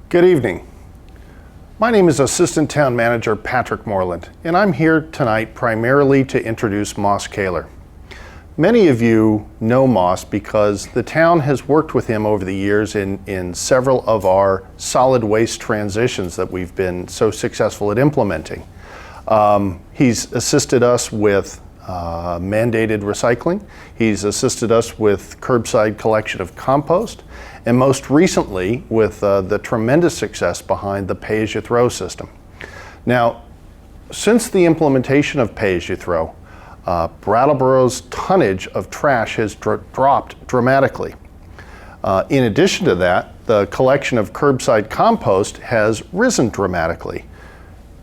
Good evening. My name is Assistant Town Manager Patrick Moreland, and I'm here tonight primarily to introduce Moss Kahler. Many of you know Moss because the town has worked with him over the years in several of our solid waste transitions that we've been so successful at implementing. He's assisted us with mandated recycling. He's assisted us with curbside collection of compost, and most recently with the tremendous success behind the pay-as-you-throw system. Now, since the implementation of pay-as-you-throw, Brattleboro's tonnage of trash has dropped dramatically. In addition to that, the collection of curbside compost has risen dramatically.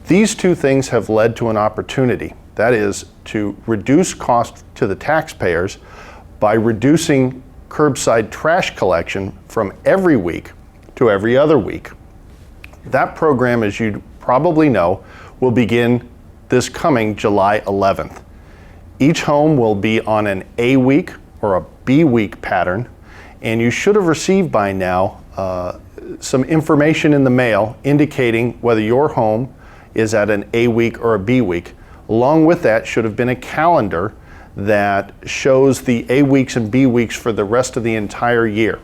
These two things have led to an opportunity, that is, to reduce cost to the taxpayers by reducing curbside trash collection from every week to every other week. That program, as you probably know, will begin this coming July 11th. Each home will be on an A week or a B week pattern, and you should have received by now some information in the mail indicating whether your home is at an A week or a B week. Along with that should have been a calendar that shows the A weeks and B weeks for the rest of the entire year.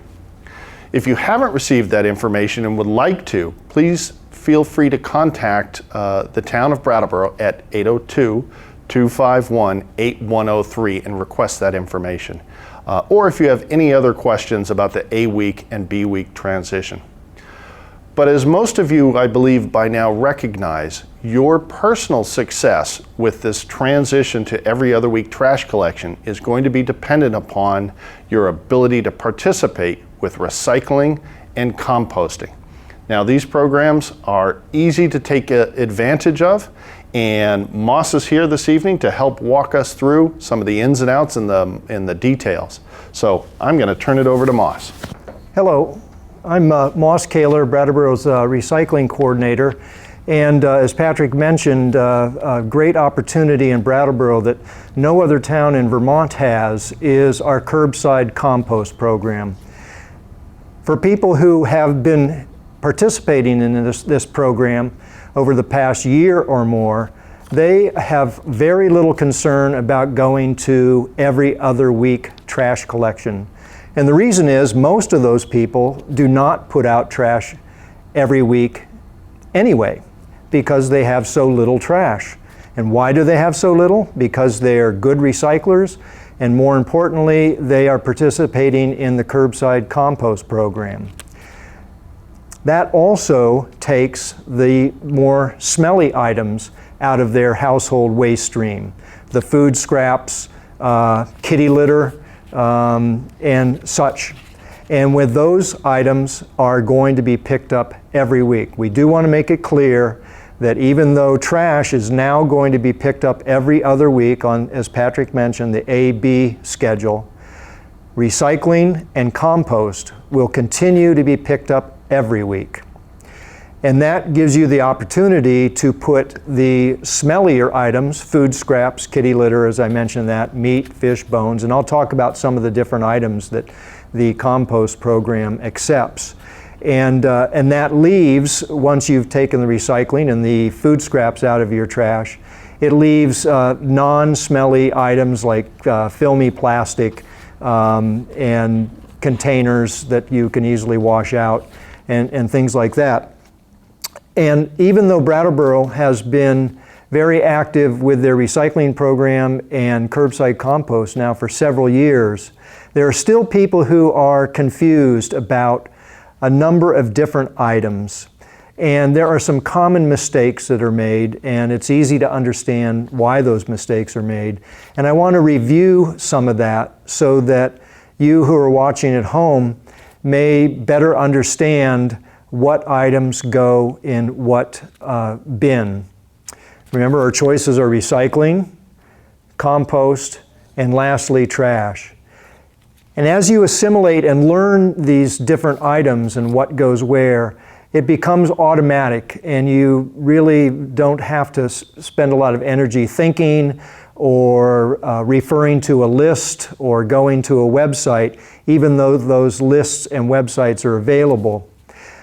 If you haven't received that information and would like to, please feel free to contact the town of Brattleboro at 802-251-8103 and request that information. Or if you have any other questions about the A week and B week transition. But as most of you, I believe, by now recognize, your personal success with this transition to every other week trash collection is going to be dependent upon your ability to participate with recycling and composting. Now, these programs are easy to take advantage of, and Moss is here this evening to help walk us through some of the ins and outs and the details. So I'm going to turn it over to Moss. Hello. I'm Moss Kahler, Brattleboro's recycling coordinator, and as Patrick mentioned, a great opportunity in Brattleboro that no other town in Vermont has is our curbside compost program. For people who have been participating in this program over the past year or more, they have very little concern about going to every other week trash collection. And the reason is most of those people do not put out trash every week anyway, because they have so little trash. And why do they have so little? Because they are good recyclers, and more importantly, they are participating in the curbside compost program. That also takes the more smelly items out of their household waste stream. The food scraps, kitty litter, and such. And with those items are going to be picked up every week. We do want to make it clear that even though trash is now going to be picked up every other week on, as Patrick mentioned, the A-B schedule, recycling and compost will continue to be picked up every week. And that gives you the opportunity to put the smellier items, food scraps, kitty litter, as I mentioned that, meat, fish, bones, and I'll talk about some of the different items that the compost program accepts. And that leaves, once you've taken the recycling and the food scraps out of your trash, it leaves non-smelly items like filmy plastic and containers that you can easily wash out and things like that. And even though Brattleboro has been very active with their recycling program and curbside compost now for several years, there are still people who are confused about a number of different items. And there are some common mistakes that are made, and it's easy to understand why those mistakes are made. And I want to review some of that so that you who are watching at home may better understand what items go in what bin. Remember, our choices are recycling, compost, and lastly, trash. And as you assimilate and learn these different items and what goes where, it becomes automatic, and you really don't have to spend a lot of energy thinking or referring to a list or going to a website, even though those lists and websites are available.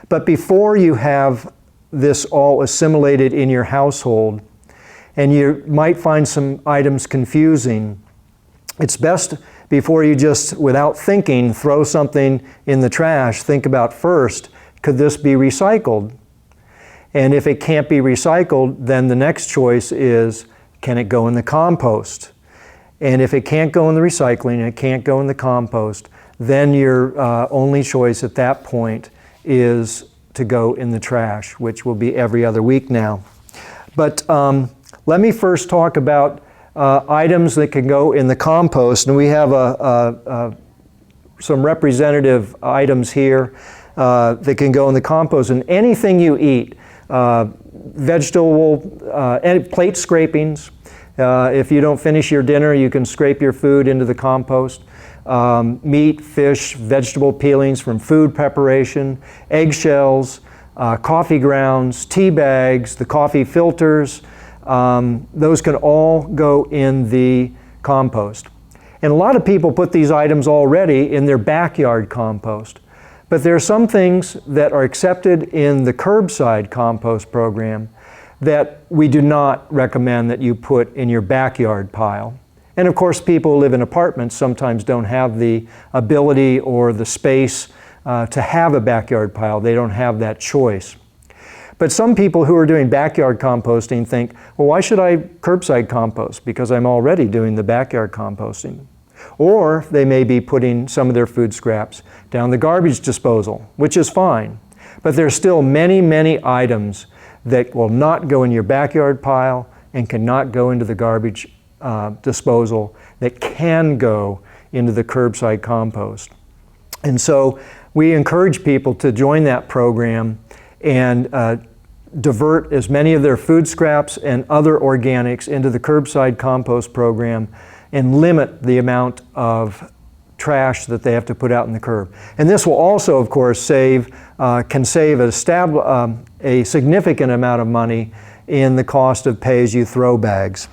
But before you have this all assimilated in your household, and you might find some items confusing, it's best before you just, without thinking, throw something in the trash, think about first, could this be recycled? And if it can't be recycled, then the next choice is, can it go in the compost? And if it can't go in the recycling, and it can't go in the compost, then your only choice at that point is to go in the trash, which will be every other week now. But let me first talk about items that can go in the compost. And we have some representative items here that can go in the compost. And anything you eat, vegetable, any plate scrapings. If you don't finish your dinner, you can scrape your food into the compost. Meat, fish, vegetable peelings from food preparation, eggshells, coffee grounds, tea bags, the coffee filters, those can all go in the compost. And a lot of people put these items already in their backyard compost. But there are some things that are accepted in the curbside compost program that we do not recommend that you put in your backyard pile. And of course, people who live in apartments sometimes don't have the ability or the space to have a backyard pile. They don't have that choice. But some people who are doing backyard composting think, well, why should I curbside compost? Because I'm already doing the backyard composting. Or they may be putting some of their food scraps down the garbage disposal, which is fine. But there's still many, many items that will not go in your backyard pile and cannot go into the garbage disposal that can go into the curbside compost. And so we encourage people to join that program and divert as many of their food scraps and other organics into the curbside compost program and limit the amount of trash that they have to put out in the curb. And this will also, of course, can save a significant amount of money in the cost of pay-as-you-throw bags.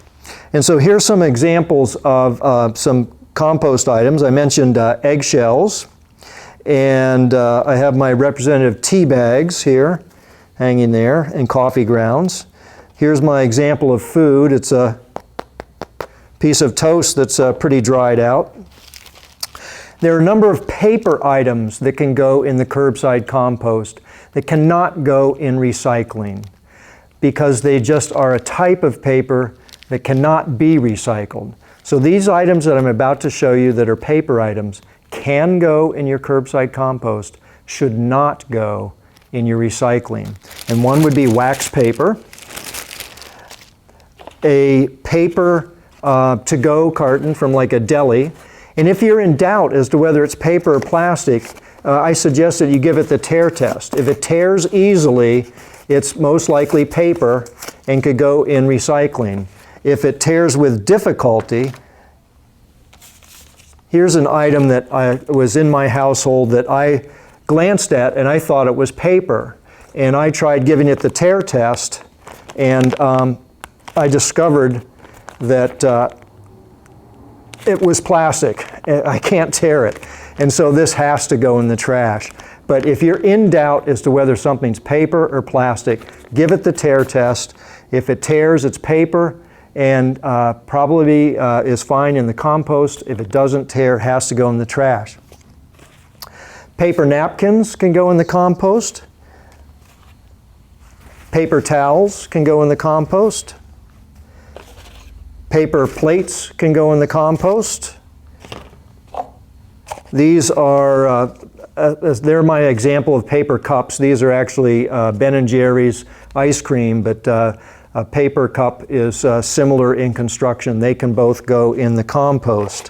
And so here's some examples of some compost items. I mentioned eggshells, and I have my representative tea bags here, hanging there, and coffee grounds. Here's my example of food. It's a piece of toast that's pretty dried out. There are a number of paper items that can go in the curbside compost that cannot go in recycling because they just are a type of paper that cannot be recycled. So these items that I'm about to show you that are paper items can go in your curbside compost, should not go in your recycling. And one would be wax paper, a paper to-go carton from like a deli. And if you're in doubt as to whether it's paper or plastic, I suggest that you give it the tear test. If it tears easily, it's most likely paper and could go in recycling. If it tears with difficulty, here's an item that was in my household that I glanced at and I thought it was paper. And I tried giving it the tear test, and I discovered that it was plastic. I can't tear it. And so this has to go in the trash. But if you're in doubt as to whether something's paper or plastic, give it the tear test. If it tears, it's paper, and probably is fine in the compost. If it doesn't tear, it has to go in the trash. Paper napkins can go in the compost. Paper towels can go in the compost. Paper plates can go in the compost. These are, they're my example of paper cups. These are actually Ben & Jerry's ice cream, but a paper cup is similar in construction. They can both go in the compost.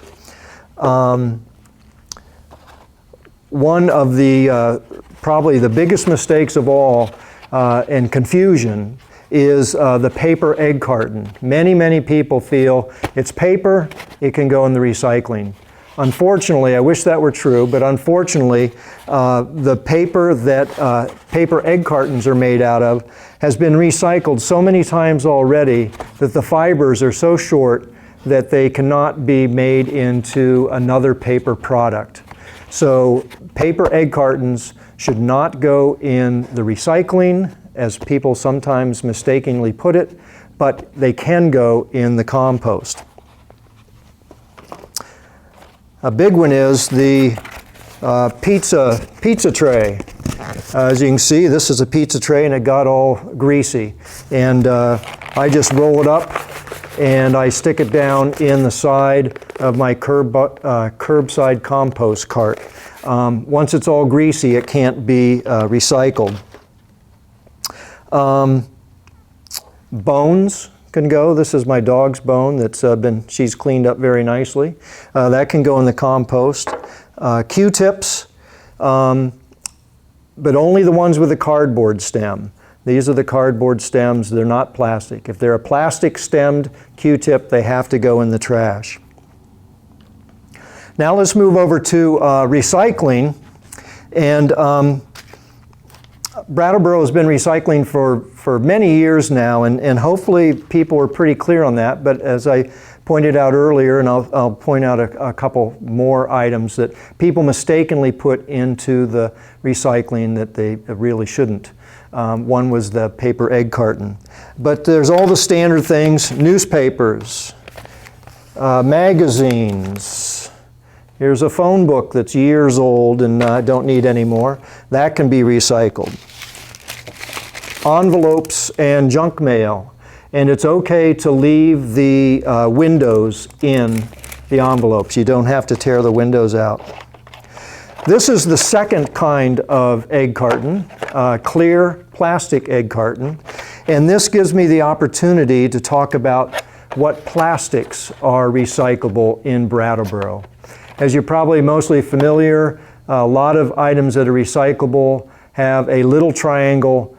One of the, probably the biggest mistakes of all and confusion is the paper egg carton. Many, many people feel it's paper, it can go in the recycling. Unfortunately, I wish that were true, but unfortunately, the paper that paper egg cartons are made out of has been recycled so many times already that the fibers are so short that they cannot be made into another paper product. So paper egg cartons should not go in the recycling, as people sometimes mistakenly put it, but they can go in the compost. A big one is the pizza tray. As you can see, this is a pizza tray and it got all greasy. And I just roll it up and I stick it down in the side of my curbside compost cart. Once it's all greasy, it can't be recycled. Bones can go. This is my dog's bone that's she's cleaned up very nicely. That can go in the compost. Q-tips, but only the ones with a cardboard stem. These are the cardboard stems, they're not plastic. If they're a plastic stemmed Q-tip, they have to go in the trash. Now let's move over to recycling. And Brattleboro has been recycling for many years now, and hopefully people are pretty clear on that, but as I pointed out earlier, and I'll point out a couple more items that people mistakenly put into the recycling that they really shouldn't. One was the paper egg carton. But there's all the standard things: newspapers, magazines. Here's a phone book that's years old and don't need anymore. That can be recycled. Envelopes and junk mail. And it's okay to leave the windows in the envelopes. You don't have to tear the windows out. This is the second kind of egg carton, clear plastic egg carton. And this gives me the opportunity to talk about what plastics are recyclable in Brattleboro. As you're probably mostly familiar, a lot of items that are recyclable have a little triangle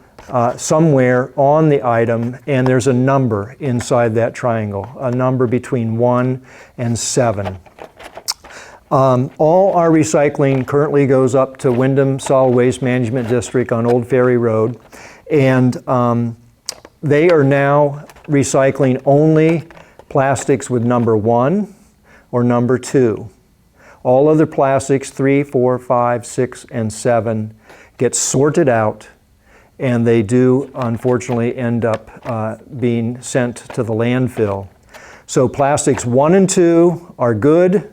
somewhere on the item, and there's a number inside that triangle, a number between 1 and 7. All our recycling currently goes up to Wyndham Solid Waste Management District on Old Ferry Road, and they are now recycling only plastics with number 1 or number 2. All other plastics, 3, 4, 5, 6, and 7, get sorted out, and they do unfortunately end up being sent to the landfill. So plastics 1 and 2 are good.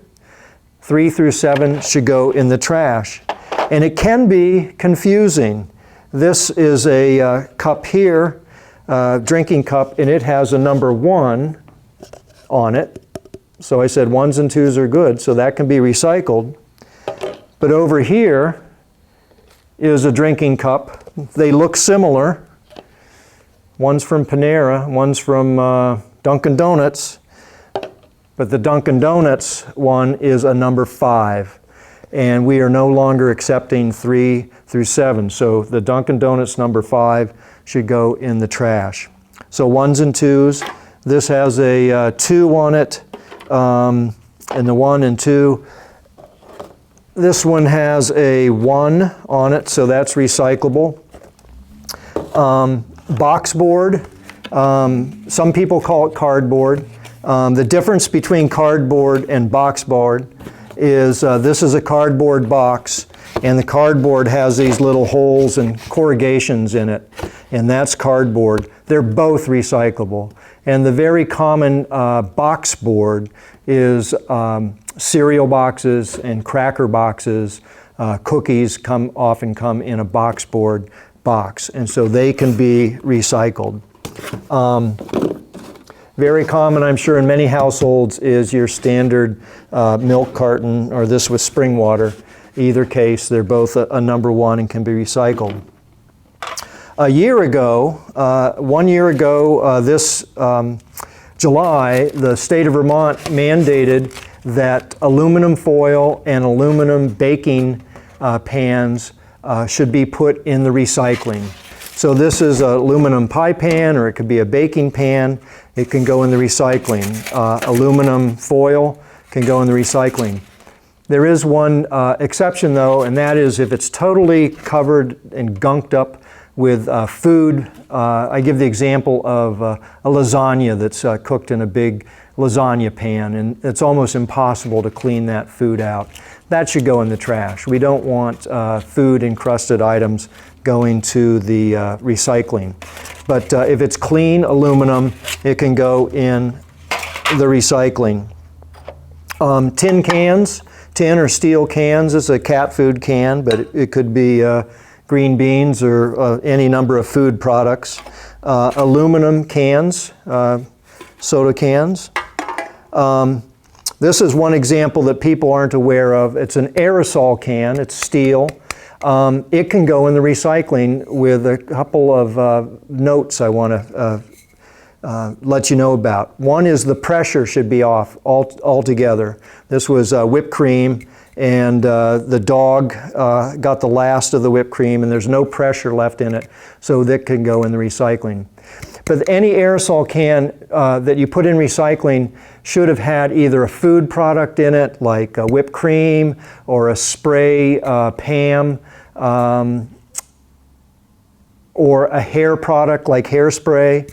3 through 7 should go in the trash. And it can be confusing. This is a cup here, drinking cup, and it has a number 1 on it. So I said 1s and 2s are good, so that can be recycled. But over here is a drinking cup. They look similar. One's from Panera, one's from Dunkin' Donuts. But the Dunkin' Donuts one is a number 5. And we are no longer accepting 3 through 7. So the Dunkin' Donuts number 5 should go in the trash. So 1s and 2s. This has a 2 on it, and the 1 and 2. This one has a 1 on it, so that's recyclable. Box board, some people call it cardboard. The difference between cardboard and box board is this is a cardboard box, and the cardboard has these little holes and corrugations in it, and that's cardboard. They're both recyclable. And the very common box board is cereal boxes and cracker boxes. Cookies often come in a box board box, and so they can be recycled. Very common, I'm sure, in many households is your standard milk carton, or this with spring water. Either case, they're both a number 1 and can be recycled. A year ago, 1 year ago, this July, the state of Vermont mandated that aluminum foil and aluminum baking pans should be put in the recycling. So this is an aluminum pie pan, or it could be a baking pan. It can go in the recycling. Aluminum foil can go in the recycling. There is one exception though, and that is if it's totally covered and gunked up with food. I give the example of a lasagna that's cooked in a big lasagna pan, and it's almost impossible to clean that food out. That should go in the trash. We don't want food encrusted items going to the recycling. But if it's clean aluminum, it can go in the recycling. Tin cans, tin or steel cans is a cat food can, but it could be green beans or any number of food products. Aluminum cans, soda cans. This is one example that people aren't aware of. It's an aerosol can, it's steel. It can go in the recycling with a couple of notes I want to let you know about. One is the pressure should be off altogether. This was whipped cream, and the dog got the last of the whipped cream, and there's no pressure left in it, so that can go in the recycling. But any aerosol can that you put in recycling should have had either a food product in it, like whipped cream, or a spray PAM, or a hair product like hairspray.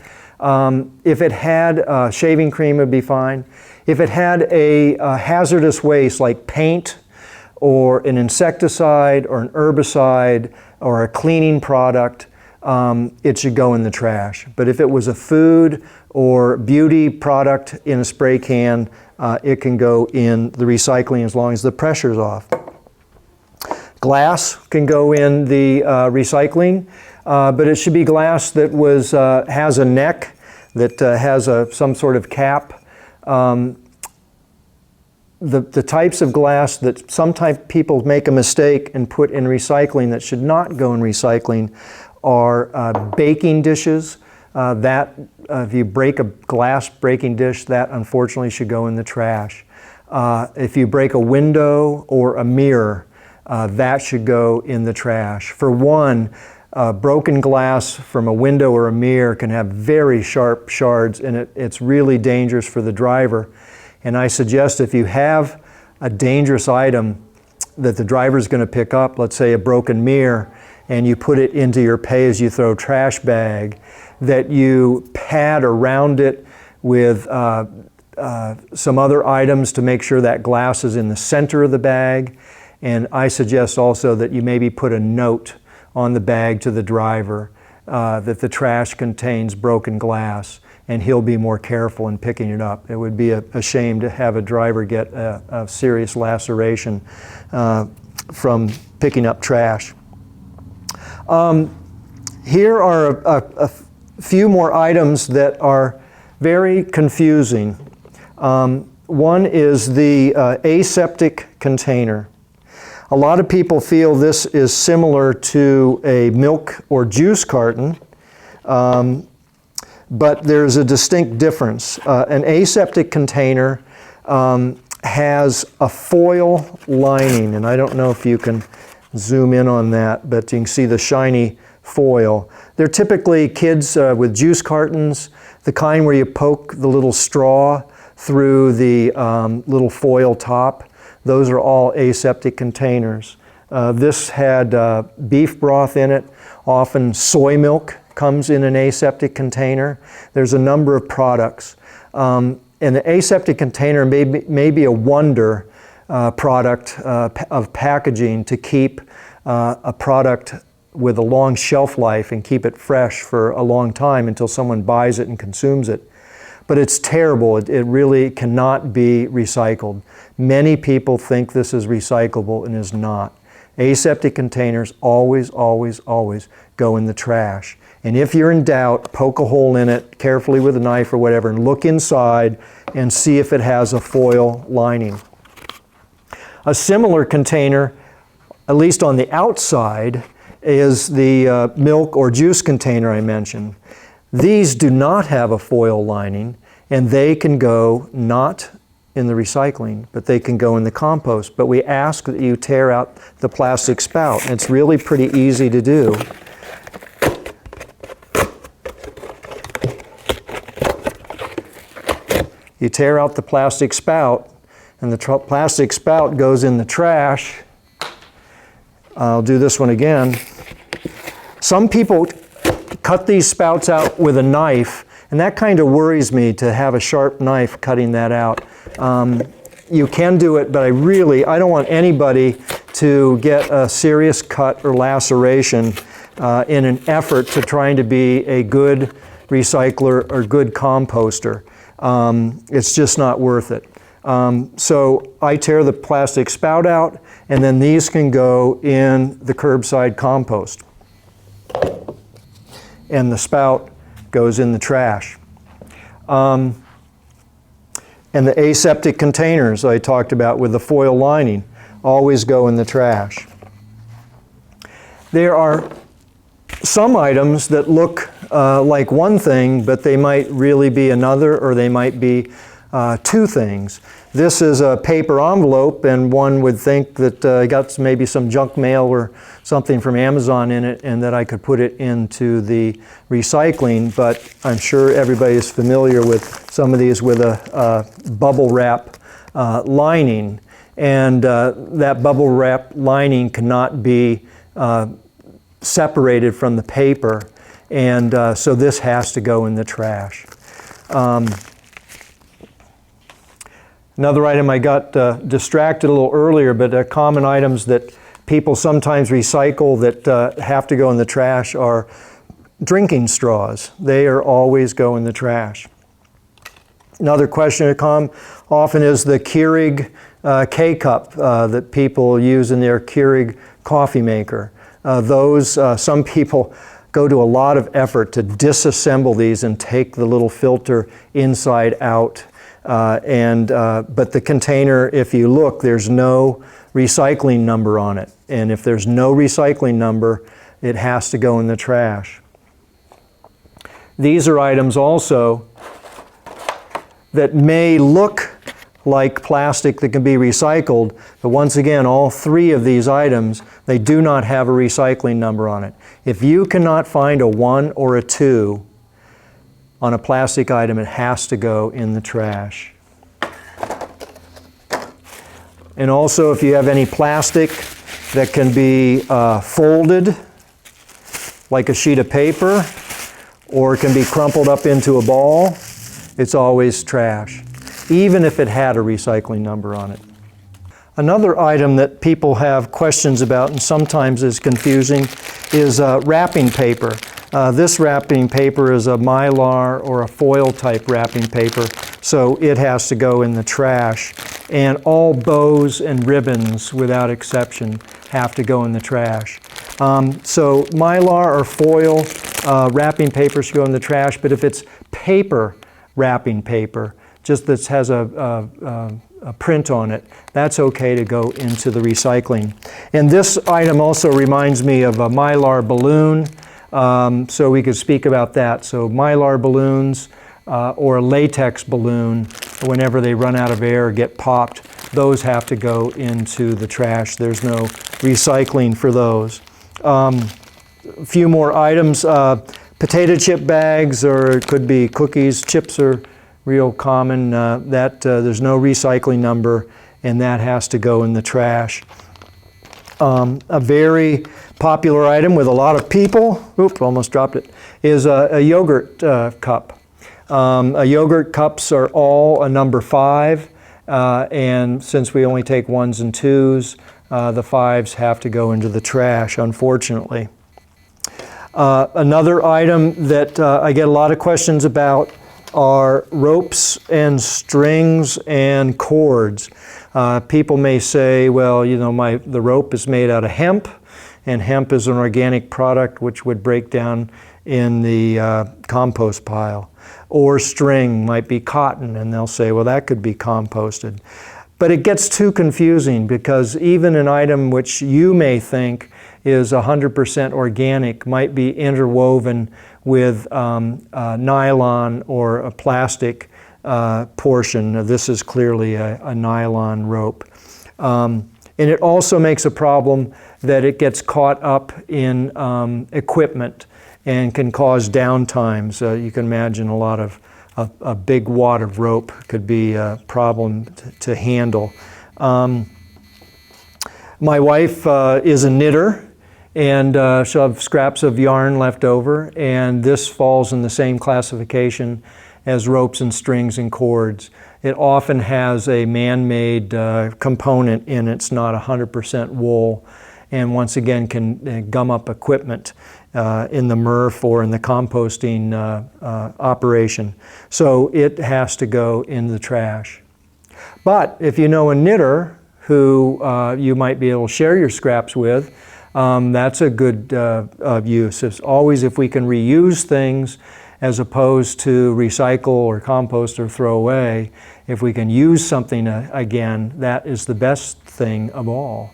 If it had shaving cream, it would be fine. If it had a hazardous waste like paint, or an insecticide, or an herbicide, or a cleaning product, it should go in the trash. But if it was a food or beauty product in a spray can, it can go in the recycling as long as the pressure's off. Glass can go in the recycling, but it should be glass that has a neck, that has some sort of cap. The types of glass that sometimes people make a mistake and put in recycling that should not go in recycling are baking dishes. If you break a glass baking dish, that unfortunately should go in the trash. If you break a window or a mirror, that should go in the trash. For one, broken glass from a window or a mirror can have very sharp shards, and it's really dangerous for the driver. And I suggest if you have a dangerous item that the driver's going to pick up, let's say a broken mirror, and you put it into your pay-as-you-throw trash bag, that you pad around it with some other items to make sure that glass is in the center of the bag. And I suggest also that you maybe put a note on the bag to the driver that the trash contains broken glass, and he'll be more careful in picking it up. It would be a shame to have a driver get a serious laceration from picking up trash. Here are a few more items that are very confusing. One is the aseptic container. A lot of people feel this is similar to a milk or juice carton, but there's a distinct difference. An aseptic container has a foil lining, and I don't know if you can zoom in on that, but you can see the shiny foil. They're typically kids with juice cartons, the kind where you poke the little straw through the little foil top. Those are all aseptic containers. This had beef broth in it. Often soy milk comes in an aseptic container. There's a number of products. And the aseptic container may be a wonder product of packaging to keep a product with a long shelf life and keep it fresh for a long time until someone buys it and consumes it. But it's terrible. It really cannot be recycled. Many people think this is recyclable and is not. Aseptic containers always, always, always go in the trash. And if you're in doubt, poke a hole in it carefully with a knife or whatever and look inside and see if it has a foil lining. A similar container, at least on the outside, is the milk or juice container I mentioned. These do not have a foil lining, and they can go not in the recycling, but they can go in the compost. But we ask that you tear out the plastic spout. It's really pretty easy to do. You tear out the plastic spout, and the plastic spout goes in the trash. I'll do this one again. Some people cut these spouts out with a knife And that kind of worries me, to have a sharp knife cutting that out. You can do it, but I don't want anybody to get a serious cut or laceration in an effort to trying to be a good recycler or good composter. It's just not worth it. So I tear the plastic spout out, and then these can go in the curbside compost. And the spout goes in the trash. And the aseptic containers I talked about with the foil lining always go in the trash. There are some items that look like one thing, but they might really be another, or they might be two things. This is a paper envelope, and one would think that I got maybe some junk mail or something from Amazon in it, and that I could put it into the recycling, but I'm sure everybody is familiar with some of these with a bubble wrap lining, and that bubble wrap lining cannot be separated from the paper, and so this has to go in the trash. Another item, I got distracted a little earlier, but common items that people sometimes recycle that have to go in the trash are drinking straws. They are always go in the trash. Another question that comes often is the Keurig K-cup that people use in their Keurig coffee maker. Some people go to a lot of effort to disassemble these and take the little filter inside out. But the container, if you look, there's no recycling number on it. And if there's no recycling number, it has to go in the trash. These are items also that may look like plastic that can be recycled, but once again, all three of these items, they do not have a recycling number on it. If you cannot find a 1 or a 2 on a plastic item, it has to go in the trash. And also, if you have any plastic that can be folded, like a sheet of paper, or it can be crumpled up into a ball, it's always trash, even if it had a recycling number on it. Another item that people have questions about, and sometimes is confusing, is wrapping paper. This wrapping paper is a mylar or a foil type wrapping paper, so it has to go in the trash. And all bows and ribbons, without exception, have to go in the trash. So mylar or foil wrapping paper should go in the trash, but if it's paper wrapping paper, just that has a print on it, that's okay to go into the recycling. And this item also reminds me of a mylar balloon. So we could speak about that. So mylar balloons or a latex balloon, whenever they run out of air or get popped, those have to go into the trash. There's no recycling for those. A few more items. Potato chip bags, or it could be cookies. Chips are real common. There's no recycling number, and that has to go in the trash. A very popular item with a lot of people, almost dropped it, is a yogurt cup. Yogurt cups are all a number 5, and since we only take 1s and 2s, the 5s have to go into the trash, unfortunately. Another item that I get a lot of questions about are ropes and strings and cords. People may say, well, you know, the rope is made out of hemp, and hemp is an organic product which would break down in the compost pile. Or string might be cotton, and they'll say, well, that could be composted. But it gets too confusing, because even an item which you may think is 100% organic might be interwoven with nylon or a plastic portion. This is clearly a nylon rope. And it also makes a problem that it gets caught up in equipment and can cause downtime. So you can imagine a big wad of rope could be a problem to handle. My wife is a knitter, and she'll have scraps of yarn left over, and this falls in the same classification as ropes and strings and cords. It often has a man-made component in it. It's not 100% wool, and once again can gum up equipment in the MRF or in the composting operation. So it has to go in the trash. But if you know a knitter who you might be able to share your scraps with, that's a good use. It's always, if we can reuse things as opposed to recycle or compost or throw away, if we can use something again, that is the best thing of all.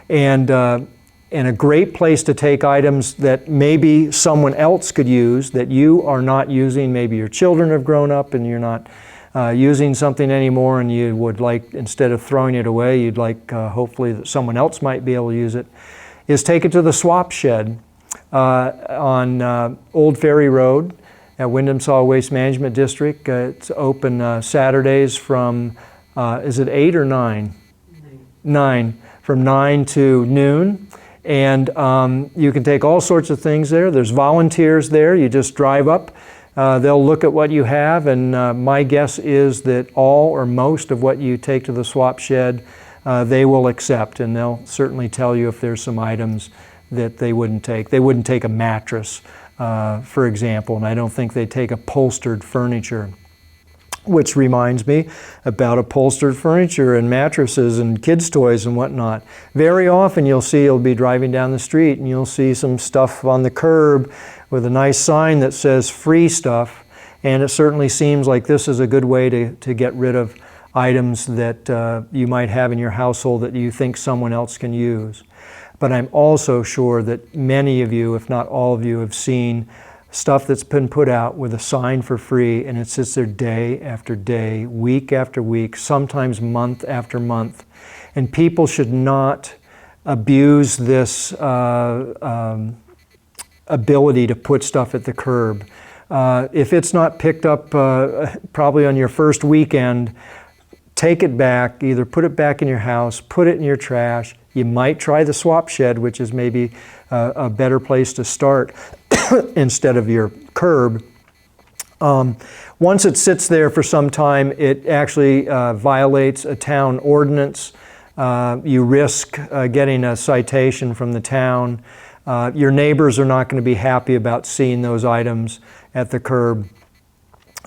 And a great place to take items that maybe someone else could use that you are not using. Maybe your children have grown up and you're not using something anymore, and you would like, instead of throwing it away, you'd like hopefully that someone else might be able to use it, is take it to the swap shed on Old Ferry Road at Wyndham Solid Waste Management District. It's open Saturdays from, is it 8 or 9? 9. From 9 to noon. And you can take all sorts of things there. There's volunteers there. You just drive up. They'll look at what you have, and my guess is that all or most of what you take to the swap shed they will accept, and they'll certainly tell you if there's some items that they wouldn't take. They wouldn't take a mattress, for example, and I don't think they'd take upholstered furniture. Which reminds me about upholstered furniture and mattresses and kids' toys and whatnot. Very often you'll be driving down the street and you'll see some stuff on the curb with a nice sign that says free stuff, and it certainly seems like this is a good way to get rid of items that you might have in your household that you think someone else can use. But I'm also sure that many of you, if not all of you, have seen stuff that's been put out with a sign for free, and it sits there day after day, week after week, sometimes month after month. And people should not abuse this ability to put stuff at the curb. If it's not picked up probably on your first weekend, take it back, either put it back in your house, put it in your trash. You might try the swap shed, which is maybe a better place to start instead of your curb. Once it sits there for some time, it actually violates a town ordinance. You risk getting a citation from the town. Your neighbors are not going to be happy about seeing those items at the curb.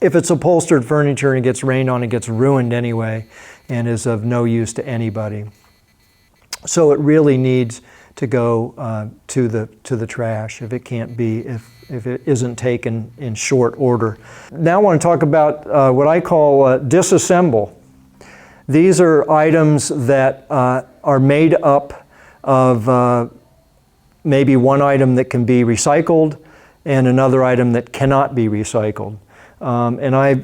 If it's upholstered furniture and it gets rained on, it gets ruined anyway and is of no use to anybody. So it really needs to go to the trash if it can't be, if it isn't taken in short order. Now I want to talk about what I call disassemble. These are items that are made up of maybe one item that can be recycled and another item that cannot be recycled. And I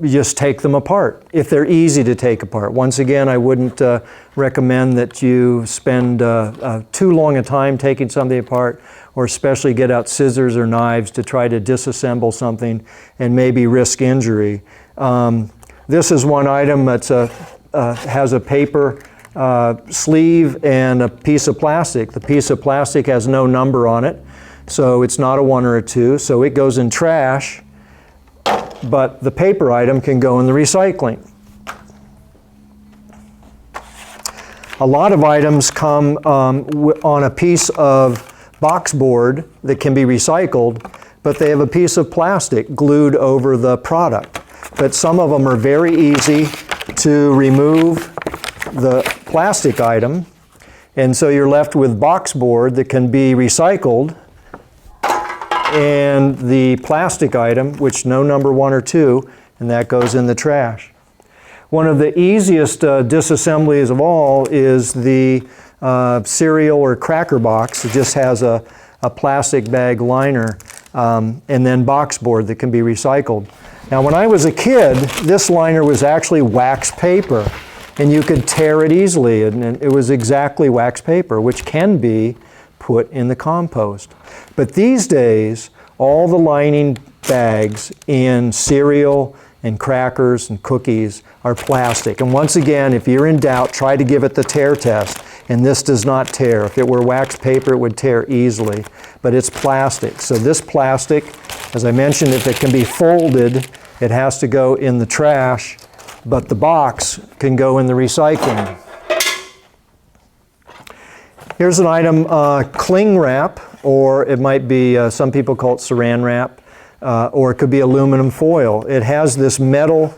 just take them apart if they're easy to take apart. Once again, I wouldn't recommend that you spend too long a time taking something apart, or especially get out scissors or knives to try to disassemble something and maybe risk injury. This is one item that has a paper sleeve and a piece of plastic. The piece of plastic has no number on it, so it's not a 1 or a 2, so it goes in trash. But the paper item can go in the recycling. A lot of items come on a piece of box board that can be recycled, but they have a piece of plastic glued over the product. But some of them are very easy to remove the plastic item, and so you're left with box board that can be recycled, and the plastic item, which no number 1 or 2, and that goes in the trash. One of the easiest disassemblies of all is the cereal or cracker box. It just has a plastic bag liner and then box board that can be recycled. Now when I was a kid, this liner was actually wax paper, and you could tear it easily, and it was exactly wax paper, which can be put in the compost. But these days, all the lining bags in cereal and crackers and cookies are plastic. And once again, if you're in doubt, try to give it the tear test. And this does not tear. If it were wax paper, it would tear easily. But it's plastic. So this plastic, as I mentioned, if it can be folded, it has to go in the trash, but the box can go in the recycling. Here's an item, cling wrap, or it might be, some people call it saran wrap, or it could be aluminum foil. It has this metal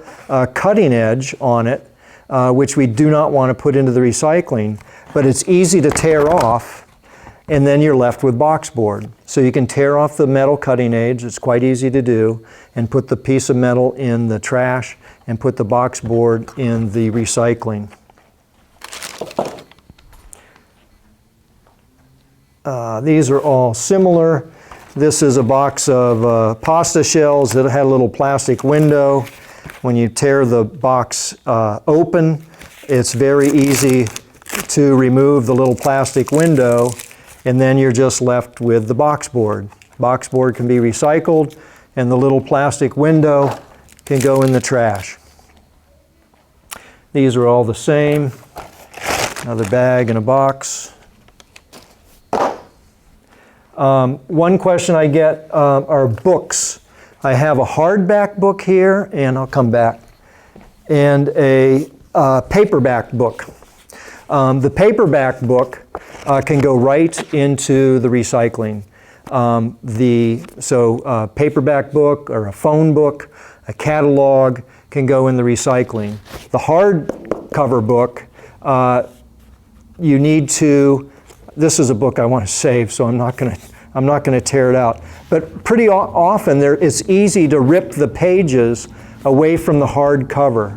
cutting edge on it, which we do not want to put into the recycling, but it's easy to tear off, and then you're left with boxboard. So you can tear off the metal cutting edge, it's quite easy to do, and put the piece of metal in the trash and put the boxboard in the recycling. These are all similar. This is a box of pasta shells that had a little plastic window. When you tear the box open, it's very easy to remove the little plastic window, and then you're just left with the boxboard. Boxboard can be recycled, and the little plastic window can go in the trash. These are all the same. Another bag and a box. One question I get are books. I have a hardback book here, and I'll come back, and a paperback book. The paperback book can go right into the recycling. Paperback book or a phone book, a catalog can go in the recycling. The hardcover book, you need to. This is a book I want to save, so I'm not going to tear it out. But pretty often it's easy to rip the pages away from the hard cover.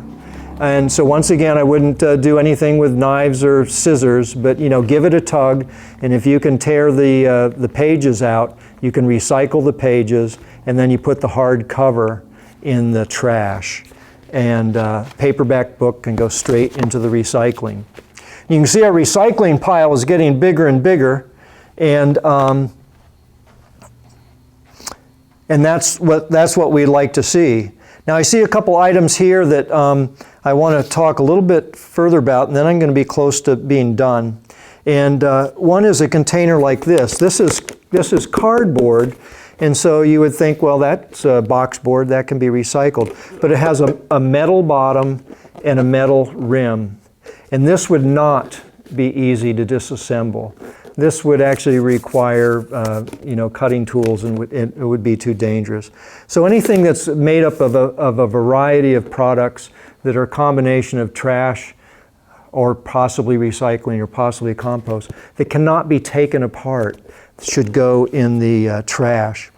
And so once again, I wouldn't do anything with knives or scissors, but give it a tug, and if you can tear the pages out, you can recycle the pages, and then you put the hard cover in the trash. And paperback book can go straight into the recycling. You can see our recycling pile is getting bigger and bigger, and that's what we'd like to see. Now I see a couple items here that I want to talk a little bit further about, and then I'm going to be close to being done. And one is a container like this. This is cardboard, and so you would think, well, that's a box board, that can be recycled. But it has a metal bottom and a metal rim. And this would not be easy to disassemble. This would actually require cutting tools, and it would be too dangerous. So anything that's made up of a variety of products that are a combination of trash or possibly recycling or possibly compost that cannot be taken apart should go in the trash.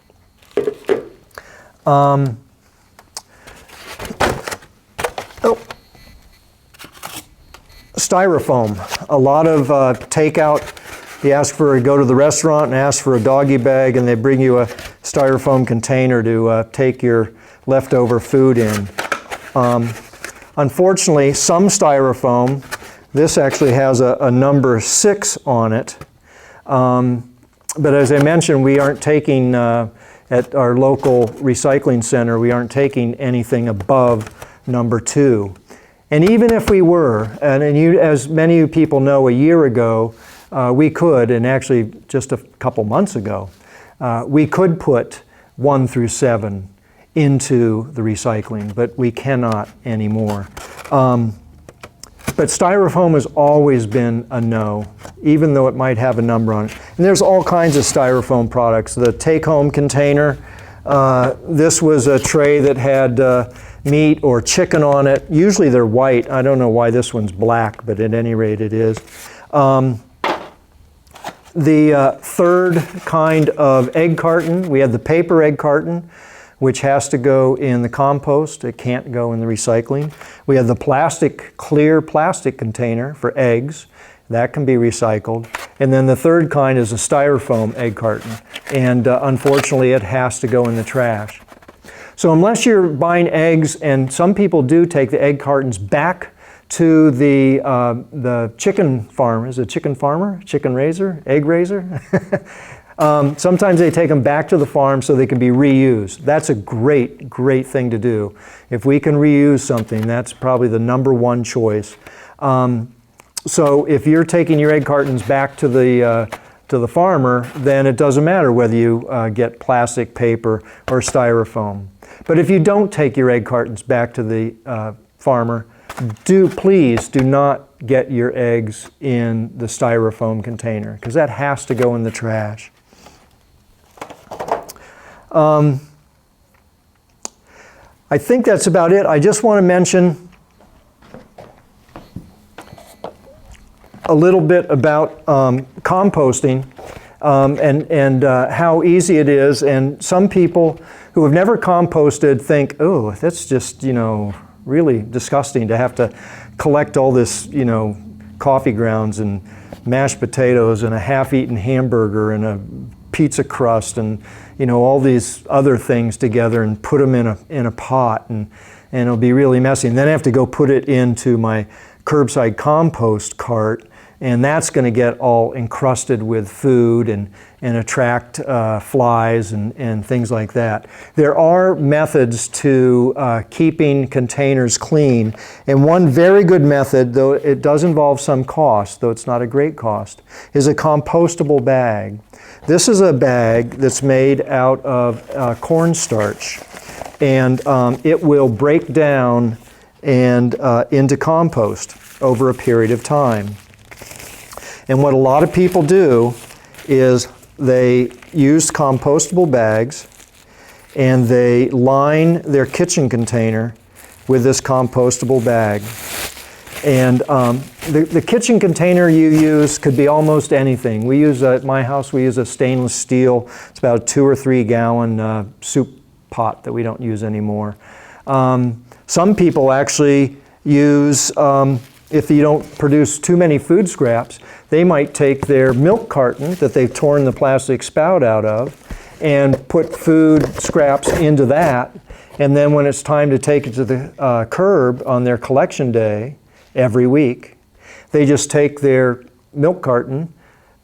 Styrofoam. A lot of takeout. You go to the restaurant and ask for a doggy bag, and they bring you a styrofoam container to take your leftover food in. Unfortunately, some styrofoam, this actually has a number 6 on it. But as I mentioned, we aren't taking, at our local recycling center, we aren't taking anything above number 2. And even if we were, and as many of you people know, a year ago, we could, and actually just a couple months ago, we could put 1 through 7 into the recycling, but we cannot anymore. But styrofoam has always been a no, even though it might have a number on it. And there's all kinds of styrofoam products. The take-home container, this was a tray that had meat or chicken on it. Usually they're white. I don't know why this one's black, but at any rate it is. The third kind of egg carton, we have the paper egg carton, which has to go in the compost. It can't go in the recycling. We have the clear plastic container for eggs. That can be recycled. And then the third kind is a styrofoam egg carton. And unfortunately, it has to go in the trash. So unless you're buying eggs, and some people do take the egg cartons back to the chicken farm. Is it chicken farmer? Chicken raiser? Egg raiser? Sometimes they take them back to the farm so they can be reused. That's a great, great thing to do. If we can reuse something, that's probably the number one choice. So if you're taking your egg cartons back to the farmer, then it doesn't matter whether you get plastic, paper, or styrofoam. But if you don't take your egg cartons back to the farmer, please do not get your eggs in the styrofoam container, because that has to go in the trash. I think that's about it. I just want to mention a little bit about composting and how easy it is. And some people who have never composted think, oh, that's just, really disgusting to have to collect all this, coffee grounds and mashed potatoes and a half-eaten hamburger and a pizza crust and, all these other things together and put them in a pot, and it'll be really messy. And then I have to go put it into my curbside compost cart, and that's going to get all encrusted with food and attract flies and things like that. There are methods to keeping containers clean, and one very good method, though it does involve some cost, though it's not a great cost, is a compostable bag. This is a bag that's made out of cornstarch, and it will break down and into compost over a period of time. And what a lot of people do is they use compostable bags and they line their kitchen container with this compostable bag. And the kitchen container you use could be almost anything. We use, at my house, we use a stainless steel. It's about a 2 or 3 gallon soup pot that we don't use anymore. Some people actually use, if you don't produce too many food scraps, they might take their milk carton that they've torn the plastic spout out of and put food scraps into that. And then when it's time to take it to the curb on their collection day every week, they just take their milk carton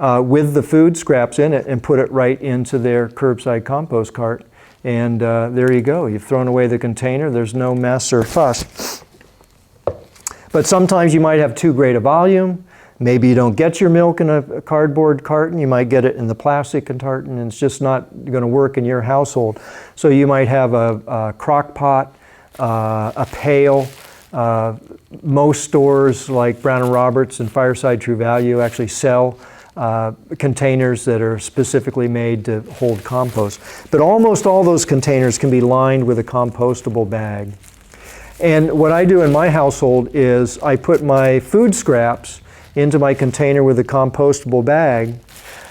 with the food scraps in it and put it right into their curbside compost cart. And there you go. You've thrown away the container. There's no mess or fuss. But sometimes you might have too great a volume. Maybe you don't get your milk in a cardboard carton. You might get it in the plastic carton, and it's just not going to work in your household. So you might have a crock pot, a pail. Most stores like Brown & Roberts and Fireside True Value actually sell containers that are specifically made to hold compost. But almost all those containers can be lined with a compostable bag. And what I do in my household is I put my food scraps into my container with a compostable bag,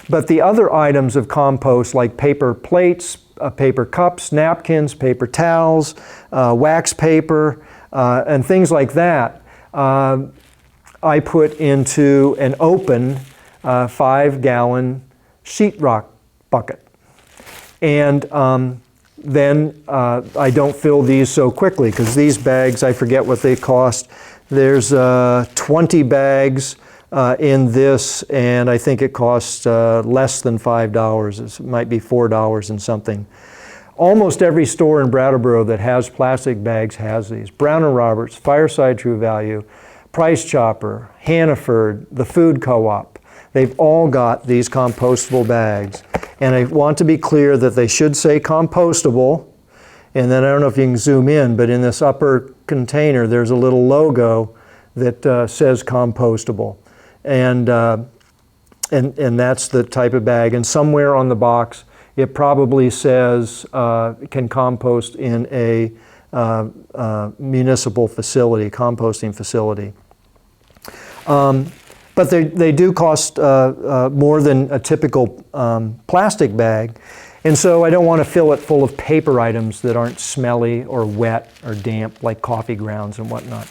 but the other items of compost like paper plates, paper cups, napkins, paper towels, wax paper, and things like that, I put into an open 5-gallon sheetrock bucket. And then I don't fill these so quickly, because these bags, I forget what they cost. There's 20 bags in this, and I think it costs less than $5. It might be $4 and something. Almost every store in Brattleboro that has plastic bags has these. Brown & Roberts, Fireside True Value, Price Chopper, Hannaford, the Food Co-op. They've all got these compostable bags. And I want to be clear that they should say compostable. And then I don't know if you can zoom in, but in this upper container, there's a little logo that says compostable. And that's the type of bag. And somewhere on the box, it probably says can compost in a municipal facility, composting facility. But they do cost more than a typical plastic bag. And so I don't want to fill it full of paper items that aren't smelly or wet or damp, like coffee grounds and whatnot.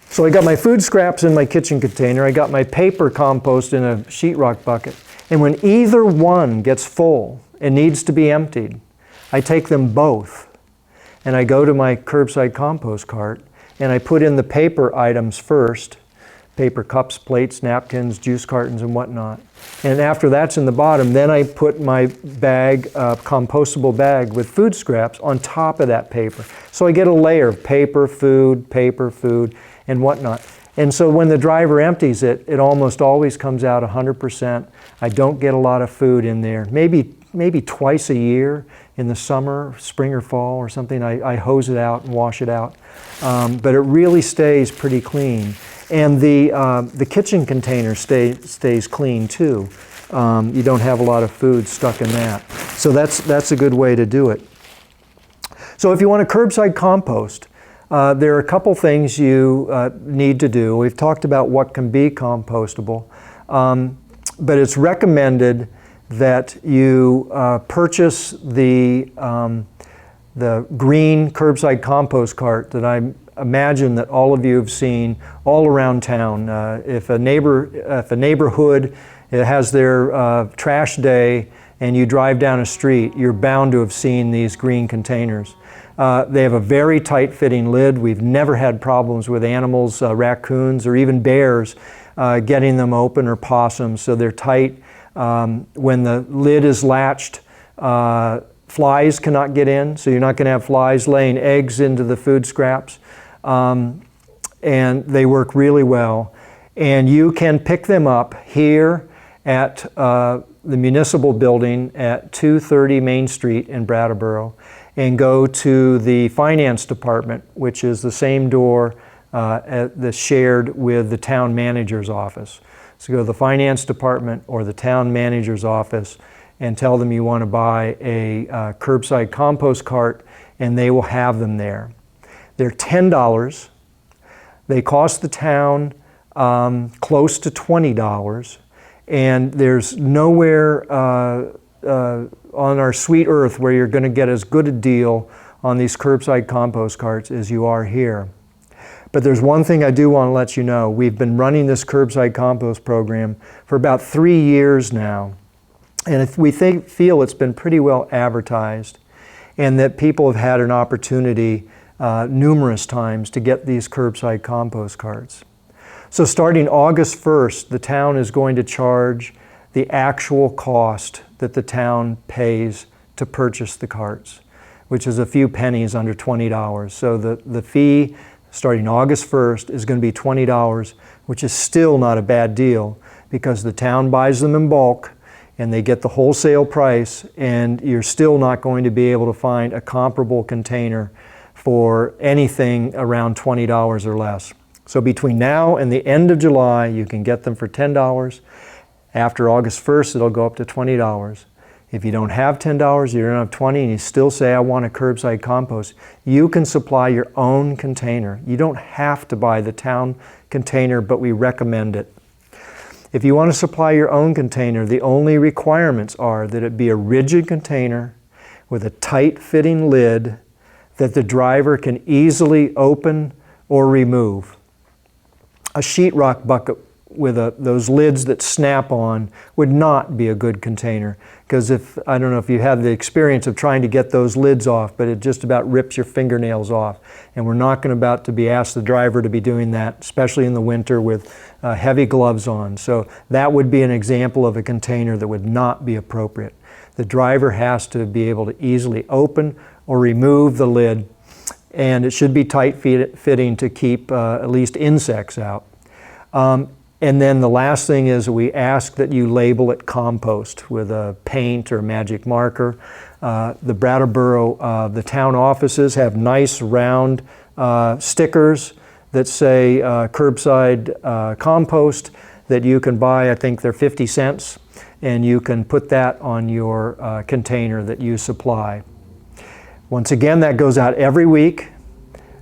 So I got my food scraps in my kitchen container. I got my paper compost in a sheetrock bucket. And when either one gets full and needs to be emptied, I take them both and I go to my curbside compost cart and I put in the paper items first, paper cups, plates, napkins, juice cartons, and whatnot. And after that's in the bottom, then I put my bag, compostable bag with food scraps on top of that paper. So I get a layer of paper, food, and whatnot. And so when the driver empties it, it almost always comes out 100%. I don't get a lot of food in there. Maybe twice a year in the summer, spring or fall or something, I hose it out and wash it out. But it really stays pretty clean. And the kitchen container stays clean too. You don't have a lot of food stuck in that. So that's a good way to do it. So if you want to curbside compost, there are a couple things you need to do. We've talked about what can be compostable, but it's recommended that you purchase the green curbside compost cart that I imagine that all of you have seen all around town. If a neighborhood has their trash day and you drive down a street, you're bound to have seen these green containers. They have a very tight fitting lid. We've never had problems with animals, raccoons, or even bears getting them open, or possums, so they're tight. When the lid is latched, flies cannot get in, so you're not going to have flies laying eggs into the food scraps. And they work really well. And you can pick them up here at the municipal building at 230 Main Street in Brattleboro, and go to the finance department, which is the same door that's shared with the town manager's office. So go to the finance department or the town manager's office and tell them you want to buy a curbside compost cart, and they will have them there. They're $10. They cost the town close to $20, and there's nowhere on our sweet earth where you're going to get as good a deal on these curbside compost carts as you are here. But there's one thing I do want to let you know. We've been running this curbside compost program for about 3 years now, and if we feel it's been pretty well advertised, and that people have had an opportunity numerous times to get these curbside compost carts. So starting August 1st, the town is going to charge the actual cost that the town pays to purchase the carts, which is a few pennies under $20. So the fee starting August 1st is going to be $20, which is still not a bad deal because the town buys them in bulk and they get the wholesale price, and you're still not going to be able to find a comparable container for anything around $20 or less. So between now and the end of July, you can get them for $10. After August 1st, it'll go up to $20. If you don't have $10, you don't have $20, and you still say, I want a curbside compost, you can supply your own container. You don't have to buy the town container, but we recommend it. If you want to supply your own container, the only requirements are that it be a rigid container with a tight-fitting lid that the driver can easily open or remove. A sheetrock bucket with those lids that snap on would not be a good container, because I don't know if you have the experience of trying to get those lids off, but it just about rips your fingernails off. And we're not about to be asked the driver to be doing that, especially in the winter with heavy gloves on. So that would be an example of a container that would not be appropriate. The driver has to be able to easily open or remove the lid, and it should be tight-fitting to keep at least insects out. And then the last thing is we ask that you label it compost with a paint or magic marker. The Brattleboro, the town offices have nice round stickers that say curbside compost that you can buy. I think they're 50 cents, and you can put that on your container that you supply. Once again, that goes out every week.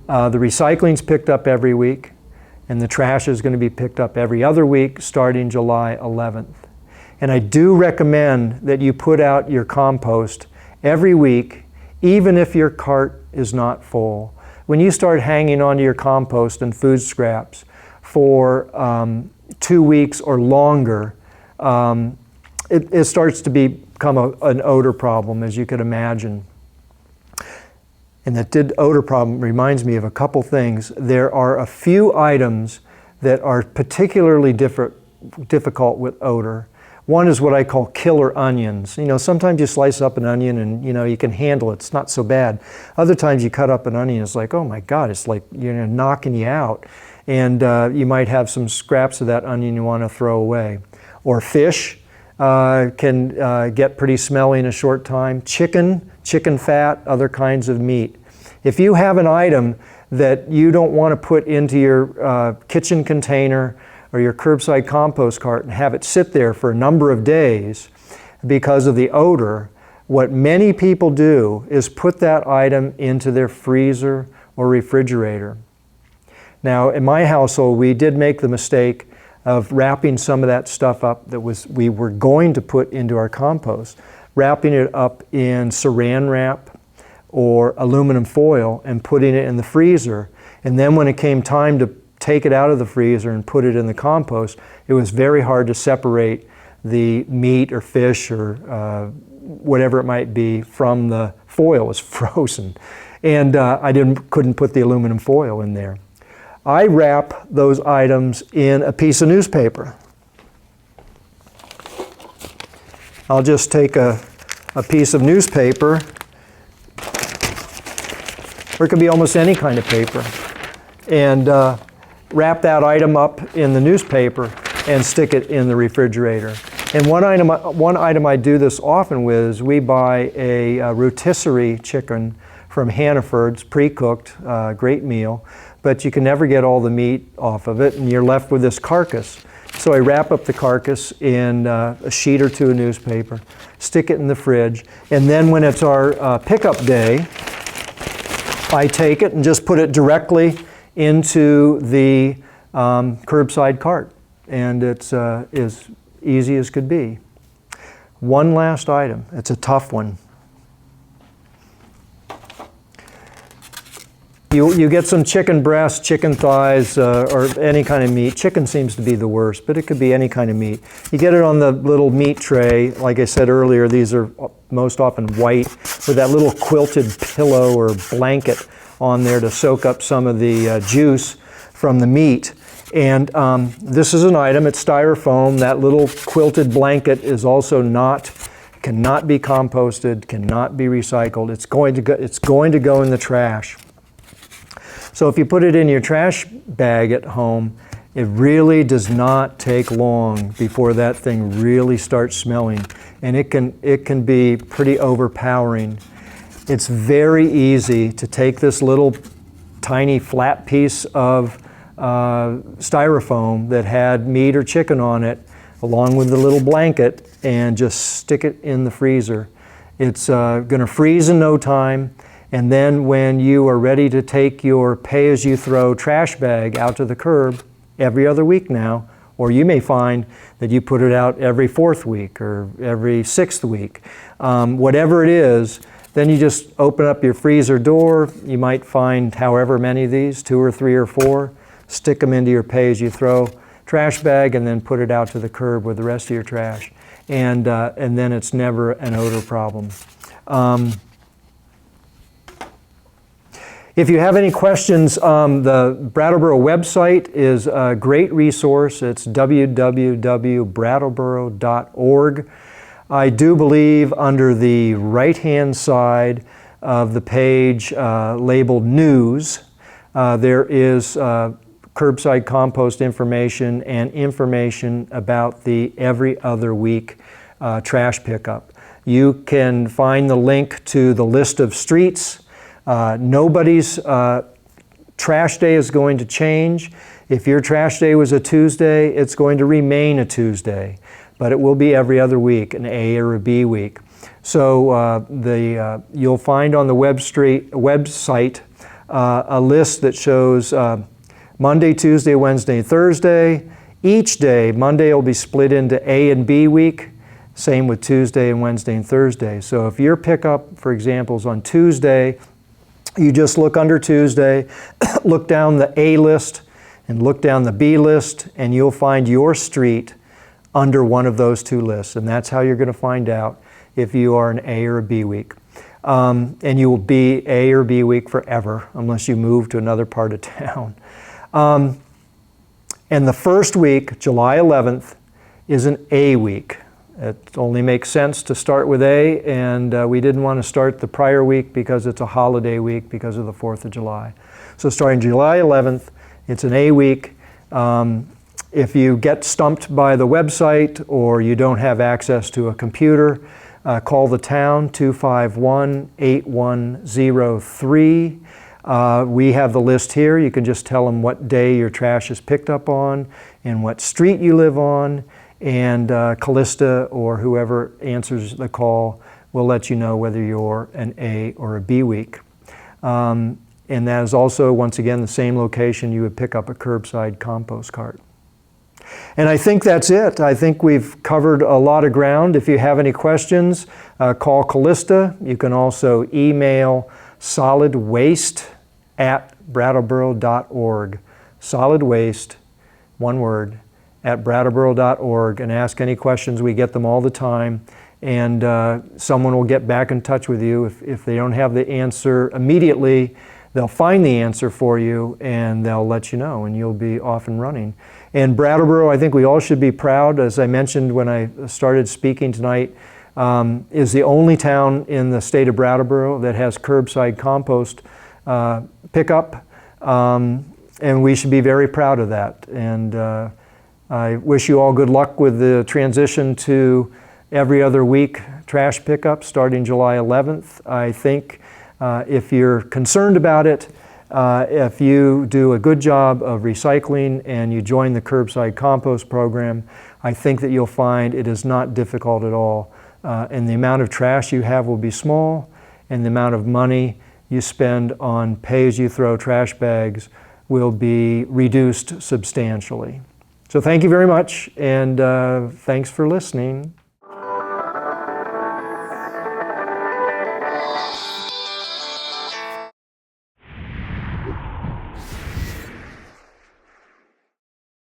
The recycling's picked up every week, and the trash is going to be picked up every other week starting July 11th. And I do recommend that you put out your compost every week, even if your cart is not full. When you start hanging onto your compost and food scraps for 2 weeks or longer, it starts to become an odor problem, as you could imagine. And that odor problem reminds me of a couple things. There are a few items that are particularly difficult with odor. One is what I call killer onions. You know, sometimes you slice up an onion and, you know, you can handle it. It's not so bad. Other times you cut up an onion, it's like, oh my God, it's like, you know, knocking you out. And you might have some scraps of that onion you want to throw away. Or fish can get pretty smelly in a short time. Chicken fat, other kinds of meat. If you have an item that you don't want to put into your kitchen container or your curbside compost cart and have it sit there for a number of days because of the odor, what many people do is put that item into their freezer or refrigerator. Now, in my household, we did make the mistake of wrapping some of that stuff up that we were going to put into our compost, wrapping it up in saran wrap or aluminum foil and putting it in the freezer. And then when it came time to take it out of the freezer and put it in the compost, it was very hard to separate the meat or fish or whatever it might be from the foil. It was frozen. And I couldn't put the aluminum foil in there. I wrap those items in a piece of newspaper. I'll just take a piece of newspaper, or it could be almost any kind of paper, and wrap that item up in the newspaper and stick it in the refrigerator. And one item I do this often with is we buy a rotisserie chicken from Hannaford's, pre-cooked, great meal, but you can never get all the meat off of it, and you're left with this carcass. So I wrap up the carcass in a sheet or two of newspaper, stick it in the fridge, and then when it's our pickup day, I take it and just put it directly into the curbside cart, and it's as easy as could be. One last item, it's a tough one. You get some chicken breasts, chicken thighs, or any kind of meat. Chicken seems to be the worst, but it could be any kind of meat. You get it on the little meat tray. Like I said earlier, these are most often white with that little quilted pillow or blanket on there to soak up some of the juice from the meat. And this is an item, it's styrofoam. That little quilted blanket is also cannot be composted, cannot be recycled. It's going to go in the trash. So if you put it in your trash bag at home, it really does not take long before that thing really starts smelling, and it can be pretty overpowering. It's very easy to take this little tiny flat piece of styrofoam that had meat or chicken on it, along with the little blanket, and just stick it in the freezer. It's going to freeze in no time. And then when you are ready to take your pay-as-you-throw trash bag out to the curb every other week now, or you may find that you put it out every 4th week or every 6th week, whatever it is, then you just open up your freezer door. You might find however many of these, 2 or 3 or 4, stick them into your pay-as-you-throw trash bag, and then put it out to the curb with the rest of your trash. And then it's never an odor problem. If you have any questions, the Brattleboro website is a great resource. It's www.brattleboro.org. I do believe under the right-hand side of the page labeled News, there is curbside compost information and information about the every other week trash pickup. You can find the link to the list of streets. Nobody's trash day is going to change. If your trash day was a Tuesday, it's going to remain a Tuesday, but it will be every other week, an A or a B week. So you'll find on the website a list that shows Monday, Tuesday, Wednesday, Thursday. Each day, Monday will be split into A and B week. Same with Tuesday and Wednesday and Thursday. So if your pickup, for example, is on Tuesday, you just look under Tuesday, look down the A list, and look down the B list, and you'll find your street under one of those two lists. And that's how you're going to find out if you are an A or a B week. And you will be A or B week forever, unless you move to another part of town. And the first week, July 11th, is an A week. It only makes sense to start with A, and we didn't want to start the prior week because it's a holiday week because of the 4th of July. So starting July 11th, it's an A week. If you get stumped by the website or you don't have access to a computer, call the town, 251-8103. We have the list here. You can just tell them what day your trash is picked up on and what street you live on, and Callista or whoever answers the call will let you know whether you're an A or a B week. And that is also, once again, the same location you would pick up a curbside compost cart. And I think that's it. I think we've covered a lot of ground. If you have any questions, call Callista. You can also email solidwaste@brattleboro.org. Solid waste, one word, @brattleboro.org, and ask any questions. We get them all the time. And someone will get back in touch with you. If they don't have the answer immediately, they'll find the answer for you and they'll let you know, and you'll be off and running. And Brattleboro, I think we all should be proud, as I mentioned when I started speaking tonight, is the only town in the state of Brattleboro that has curbside compost pickup, and we should be very proud of that. And I wish you all good luck with the transition to every other week trash pickup starting July 11th. I think if you're concerned about it, if you do a good job of recycling and you join the curbside compost program, I think that you'll find it is not difficult at all. And the amount of trash you have will be small, and the amount of money you spend on pay-as-you-throw trash bags will be reduced substantially. So thank you very much, and thanks for listening.